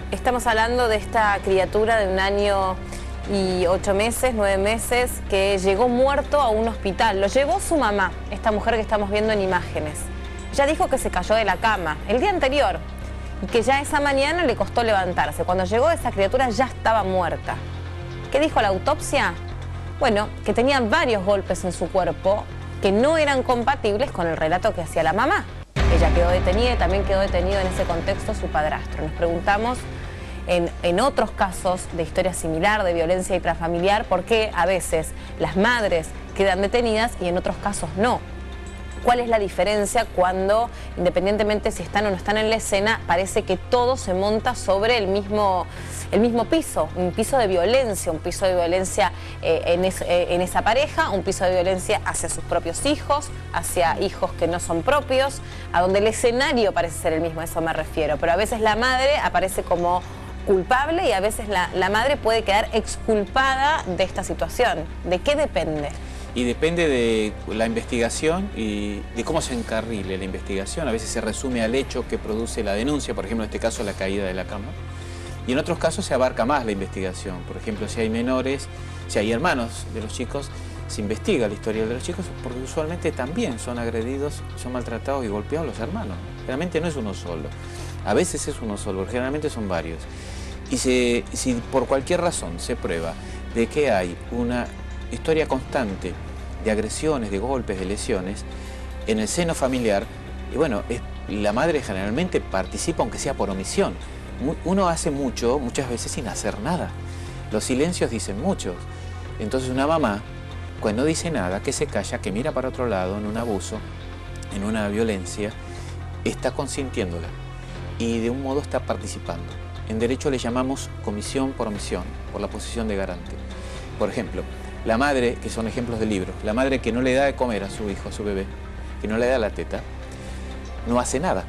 Estamos hablando de esta criatura de 1 año y 8 meses, 9 meses, que llegó muerto a un hospital. Lo llevó su mamá, esta mujer que estamos viendo en imágenes. Ella dijo que se cayó de la cama el día anterior y que ya esa mañana le costó levantarse. Cuando llegó esa criatura ya estaba muerta. ¿Qué dijo la autopsia? Bueno, que tenía varios golpes en su cuerpo que no eran compatibles con el relato que hacía la mamá. Ella quedó detenida y también quedó detenido en ese contexto su padrastro. Nos preguntamos en otros casos de historia similar, de violencia intrafamiliar, por qué a veces las madres quedan detenidas y en otros casos no. ¿Cuál es la diferencia cuando, independientemente si están o no están en la escena, parece que todo se monta sobre el mismo piso, un piso de violencia, en esa pareja, un piso de violencia hacia sus propios hijos, hacia hijos que no son propios, a donde el escenario parece ser el mismo, a eso me refiero, pero a veces la madre aparece como culpable y a veces la madre puede quedar exculpada de esta situación. ¿De qué depende? Y depende de la investigación y de cómo se encarrile la investigación. A veces se resume al hecho que produce la denuncia, por ejemplo, en este caso la caída de la cama. Y en otros casos se abarca más la investigación. Por ejemplo, si hay menores, si hay hermanos de los chicos, se investiga la historia de los chicos porque usualmente también son agredidos, son maltratados y golpeados los hermanos. Generalmente no es uno solo. A veces es uno solo, pero generalmente son varios. Y si por cualquier razón se prueba de que hay una historia constante de agresiones, de golpes, de lesiones en el seno familiar, y bueno, la madre generalmente participa aunque sea por omisión. Uno hace mucho, muchas veces sin hacer nada. Los silencios dicen mucho. Entonces una mamá, cuando no dice nada, que se calla, que mira para otro lado en un abuso, en una violencia, está consintiéndola y de un modo está participando. En derecho le llamamos comisión por omisión, por la posición de garante. Por ejemplo, la madre, que son ejemplos de libros, la madre que no le da de comer a su hijo, a su bebé, que no le da la teta, no hace nada,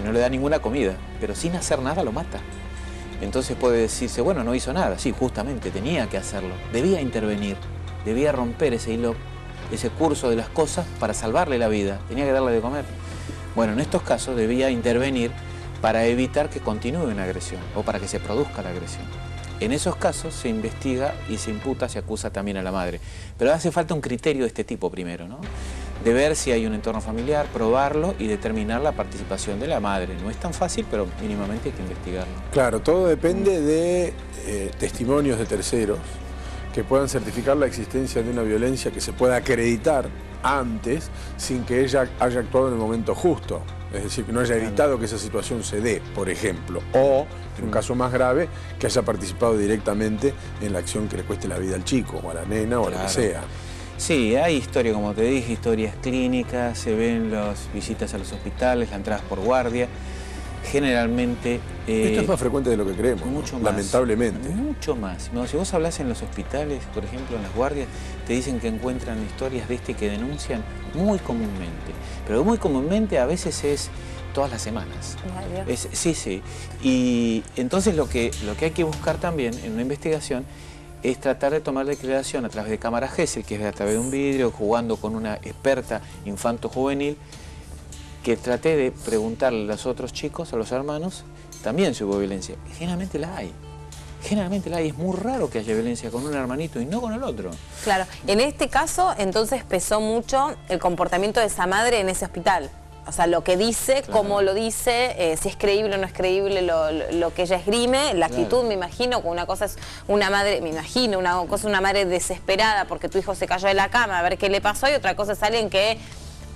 no le da ninguna comida, pero sin hacer nada lo mata. Entonces puede decirse, bueno, no hizo nada, sí, justamente tenía que hacerlo, debía intervenir, debía romper ese hilo, ese curso de las cosas para salvarle la vida, tenía que darle de comer. Bueno, en estos casos debía intervenir para evitar que continúe una agresión o para que se produzca la agresión. En esos casos se investiga y se imputa, se acusa también a la madre. Pero hace falta un criterio de este tipo primero, ¿no? De ver si hay un entorno familiar, probarlo y determinar la participación de la madre. No es tan fácil, pero mínimamente hay que investigarlo. Claro, todo depende de testimonios de terceros que puedan certificar la existencia de una violencia que se pueda acreditar antes sin que ella haya actuado en el momento justo. Es decir, que no haya evitado que esa situación se dé, por ejemplo. O, en un caso más grave, que haya participado directamente en la acción que le cueste la vida al chico, o a la nena, o a lo que sea. Sí, hay historia, como te dije, historias clínicas, se ven las visitas a los hospitales, las entradas por guardia. Generalmente... Esto es más frecuente de lo que creemos, mucho más, lamentablemente. Mucho más. No, si vos hablas en los hospitales, por ejemplo, en las guardias, te dicen que encuentran historias de que denuncian muy comúnmente. Pero muy comúnmente a veces es todas las semanas. Sí. Y entonces lo que hay que buscar también en una investigación es tratar de tomar declaración a través de cámara Gesell, que es a través de un vidrio, jugando con una experta infanto-juvenil, que traté de preguntarle a los otros chicos, a los hermanos, también si hubo violencia. Generalmente la hay. Generalmente la hay. Es muy raro que haya violencia con un hermanito y no con el otro. Claro. En este caso, entonces, pesó mucho el comportamiento de esa madre en ese hospital. O sea, lo que dice, claro, cómo lo dice, si es creíble o no es creíble lo que ella esgrime, la actitud, claro. Me imagino, que una cosa es una madre, una cosa es una madre desesperada porque tu hijo se cayó de la cama a ver qué le pasó, y otra cosa es alguien que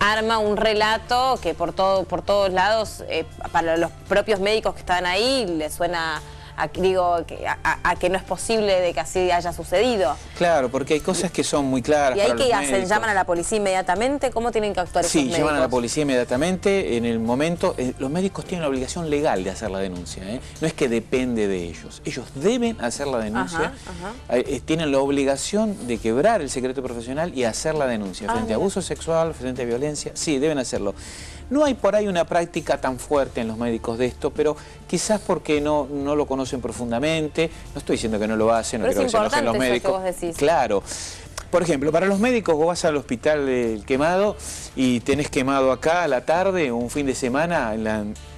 arma un relato que por todos lados, para los propios médicos que estaban ahí, le suena a que no es posible de que así haya sucedido. Claro, porque hay cosas que son muy claras. ¿Y ahí qué hacen? ¿Llaman a la policía inmediatamente? ¿Cómo tienen que actuar esos médicos? Sí, llaman a la policía inmediatamente. En el momento, los médicos tienen la obligación legal de hacer la denuncia, ¿eh? No es que depende de ellos. Ellos deben hacer la denuncia. Tienen la obligación de quebrar el secreto profesional y hacer la denuncia frente a abuso sexual, frente a violencia. Sí, deben hacerlo. No hay por ahí una práctica tan fuerte en los médicos de esto, pero quizás porque no lo conocen profundamente. No estoy diciendo que no lo hacen, no quiero decir no hacen los médicos. Eso que vos decís. Claro. Por ejemplo, para los médicos vos vas al hospital quemado y tenés quemado acá a la tarde, un fin de semana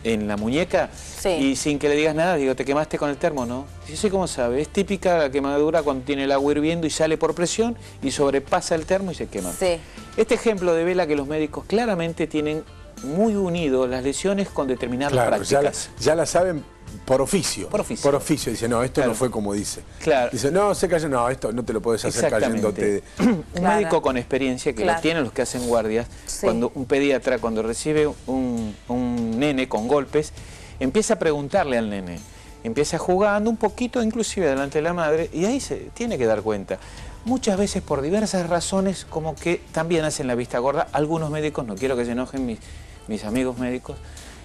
en la muñeca, sí. Y sin que le digas nada, digo, ¿te quemaste con el termo? No. Sí sé cómo sabe, es típica la quemadura cuando tiene el agua hirviendo y sale por presión y sobrepasa el termo y se quema. Sí. Este ejemplo devela que los médicos claramente tienen muy unidos las lesiones con determinadas prácticas. Ya la saben por oficio. Por oficio. Por oficio. Dice, no, esto no fue como dice. Claro. Dice, no, se cayó, no, esto no te lo puedes hacer cayéndote. Un médico con experiencia, que lo tienen los que hacen guardias, cuando un pediatra, cuando recibe un nene con golpes, empieza a preguntarle al nene. Empieza jugando un poquito, inclusive delante de la madre, y ahí se tiene que dar cuenta. Muchas veces por diversas razones, como que también hacen la vista gorda. Algunos médicos, no quiero que se enojen mis amigos médicos,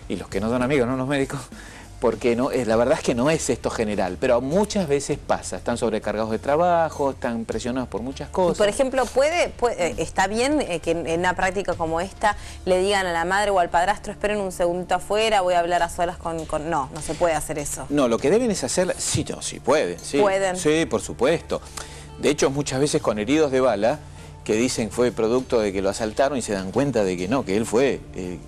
y los que no son amigos, no los médicos, porque no, la verdad es que no es esto general, pero muchas veces pasa. Están sobrecargados de trabajo, están presionados por muchas cosas. Por ejemplo, ¿está bien que en una práctica como esta le digan a la madre o al padrastro, esperen un segundito afuera, voy a hablar a solas con... No, no se puede hacer eso. No, lo que deben es hacer... Sí, no, sí pueden. Sí, ¿pueden? Sí, por supuesto. De hecho, muchas veces con heridos de bala, que dicen fue producto de que lo asaltaron y se dan cuenta de que no, que él fue...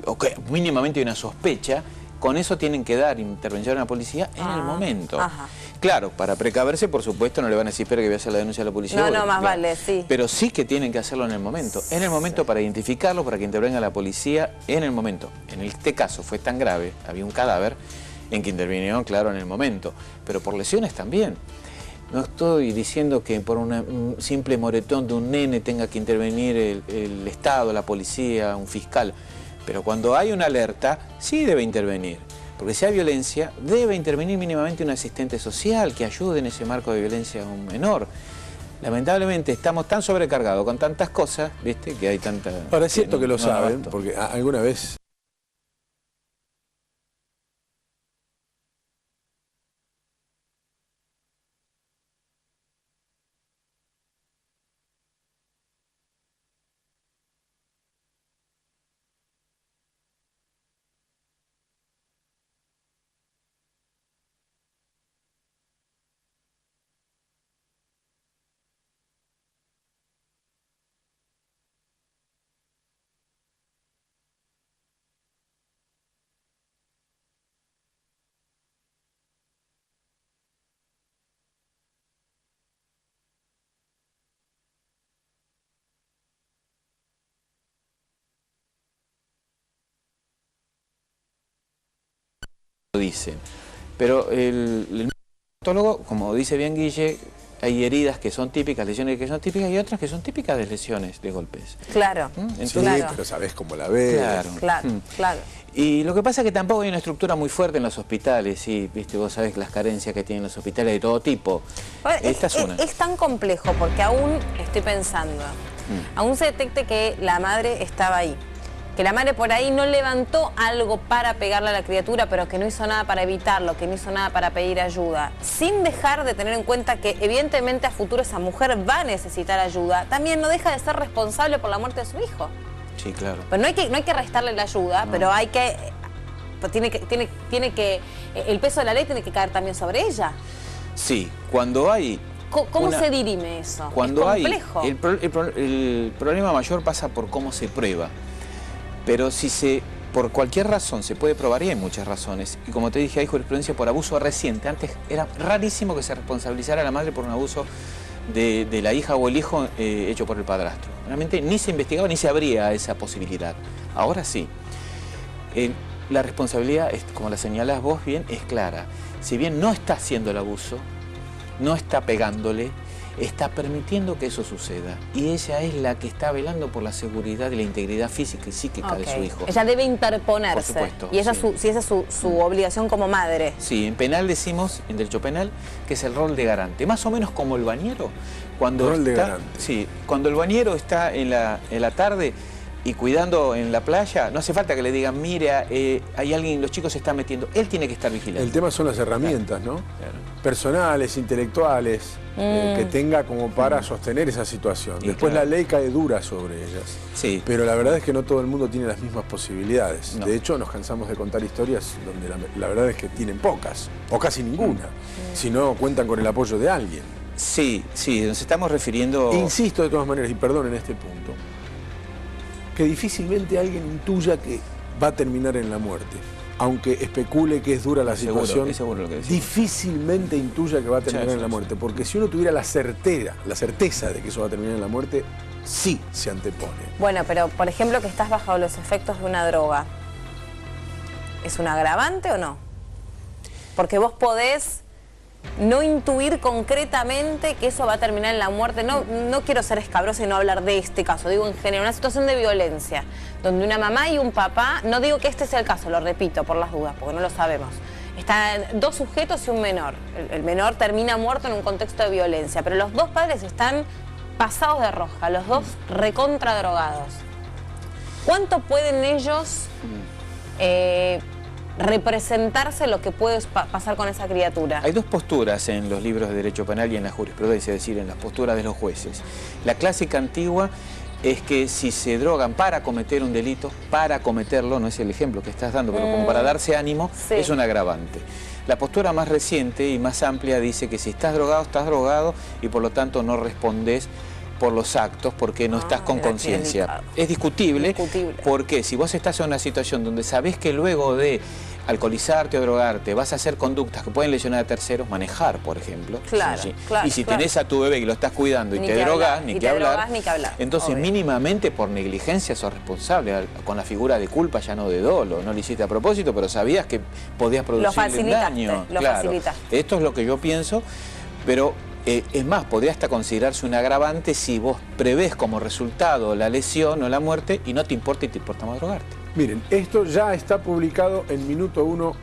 o que mínimamente hay una sospecha. Con eso tienen que dar intervención a la policía en el momento. Ajá. Claro, para precaverse, por supuesto, no le van a decir, espera que voy a hacer la denuncia a la policía. No, no, más vale, sí. Pero sí que tienen que hacerlo en el momento. En el momento para identificarlo, para que intervenga la policía en el momento. En este caso fue tan grave, había un cadáver, en que intervinieron, claro, en el momento. Pero por lesiones también. No estoy diciendo que por un simple moretón de un nene tenga que intervenir el Estado, la policía, un fiscal. Pero cuando hay una alerta, sí debe intervenir. Porque si hay violencia, debe intervenir mínimamente un asistente social que ayude en ese marco de violencia a un menor. Lamentablemente estamos tan sobrecargados con tantas cosas, ¿viste? Que hay tanta... Ahora es cierto que lo saben, porque alguna vez... Dicen. Pero el neumatólogo, como dice bien Guille, hay heridas que son típicas, lesiones que son típicas y otras que son típicas de lesiones, de golpes. Claro. Entonces, sí, claro. pero sabés cómo la ves. Claro. Claro, claro. Y lo que pasa es que tampoco hay una estructura muy fuerte en los hospitales, sí, viste, vos sabés las carencias que tienen los hospitales de todo tipo. Esta es una. Es tan complejo porque aún estoy pensando, aún se detecte que la madre estaba ahí. Que la madre por ahí no levantó algo para pegarle a la criatura, pero que no hizo nada para evitarlo, que no hizo nada para pedir ayuda, sin dejar de tener en cuenta que evidentemente a futuro esa mujer va a necesitar ayuda, también no deja de ser responsable por la muerte de su hijo. Sí, claro. Pero no hay que restarle la ayuda, no. Pero hay que... Tiene que... El peso de la ley tiene que caer también sobre ella. Sí, cuando hay... ¿Cómo se dirime eso? Cuando es complejo. El problema mayor pasa por cómo se prueba. Pero si por cualquier razón se puede probar, y hay muchas razones, y como te dije, hay jurisprudencia por abuso reciente. Antes era rarísimo que se responsabilizara a la madre por un abuso de la hija o el hijo hecho por el padrastro. Realmente ni se investigaba ni se abría esa posibilidad. Ahora sí. La responsabilidad, como la señalás vos bien, es clara. Si bien no está haciendo el abuso, no está pegándole, está permitiendo que eso suceda. Y ella es la que está velando por la seguridad y la integridad física y psíquica de su hijo. Ella debe interponerse. Por supuesto. Y esa sí. esa es su obligación como madre. Sí, en penal decimos, en derecho penal, que es el rol de garante. Más o menos como el bañero. Cuando rol de garante. Sí, cuando el bañero está en la tarde y cuidando en la playa, no hace falta que le digan, mira, hay alguien, los chicos se están metiendo. Él tiene que estar vigilante. El tema son las herramientas, ¿no? Claro. Personales, intelectuales, que tenga como para sostener esa situación. Y después claro. la ley cae dura sobre ellas. Sí. Pero la verdad es que no todo el mundo tiene las mismas posibilidades. No. De hecho, nos cansamos de contar historias donde la verdad es que tienen pocas, o casi ninguna, si no cuentan con el apoyo de alguien. Sí, nos estamos refiriendo... Insisto de todas maneras, y perdón en este punto, que difícilmente alguien intuya que va a terminar en la muerte. Aunque especule que es dura la situación, es seguro lo que decís. difícilmente intuya que va a terminar en la muerte. Porque si uno tuviera la certeza de que eso va a terminar en la muerte, sí se antepone. Bueno, pero por ejemplo que estás bajo los efectos de una droga, ¿es un agravante o no? Porque vos podés no intuir concretamente que eso va a terminar en la muerte. No quiero ser escabrosa y no hablar de este caso, digo en general, una situación de violencia, donde una mamá y un papá, no digo que este sea el caso, lo repito por las dudas, porque no lo sabemos. Están dos sujetos y un menor. El menor termina muerto en un contexto de violencia, pero los dos padres están pasados de rosca, los dos recontra drogados. ¿Cuánto pueden ellos representarse lo que puede pasar con esa criatura? Hay dos posturas en los libros de derecho penal y en la jurisprudencia, es decir, en las posturas de los jueces. La clásica antigua es que si se drogan para cometer un delito, para cometerlo, no es el ejemplo que estás dando, pero como para darse ánimo, sí, es un agravante. La postura más reciente y más amplia dice que si estás drogado y por lo tanto no respondes por los actos porque no estás con conciencia. Es discutible, porque si vos estás en una situación donde sabés que luego de alcoholizarte o drogarte vas a hacer conductas que pueden lesionar a terceros, manejar, por ejemplo. Claro, sí. claro, y si tenés a tu bebé y lo estás cuidando y te drogás, ni que hablar. Entonces, obvio, mínimamente por negligencia sos responsable, con la figura de culpa, ya no de dolo. No lo hiciste a propósito, pero sabías que podías producirle daño. Lo facilitaste. Esto es lo que yo pienso, pero es más, podría hasta considerarse un agravante si vos prevés como resultado la lesión o la muerte y no te importa y te importa más drogarte. Miren, esto ya está publicado en Minuto 1.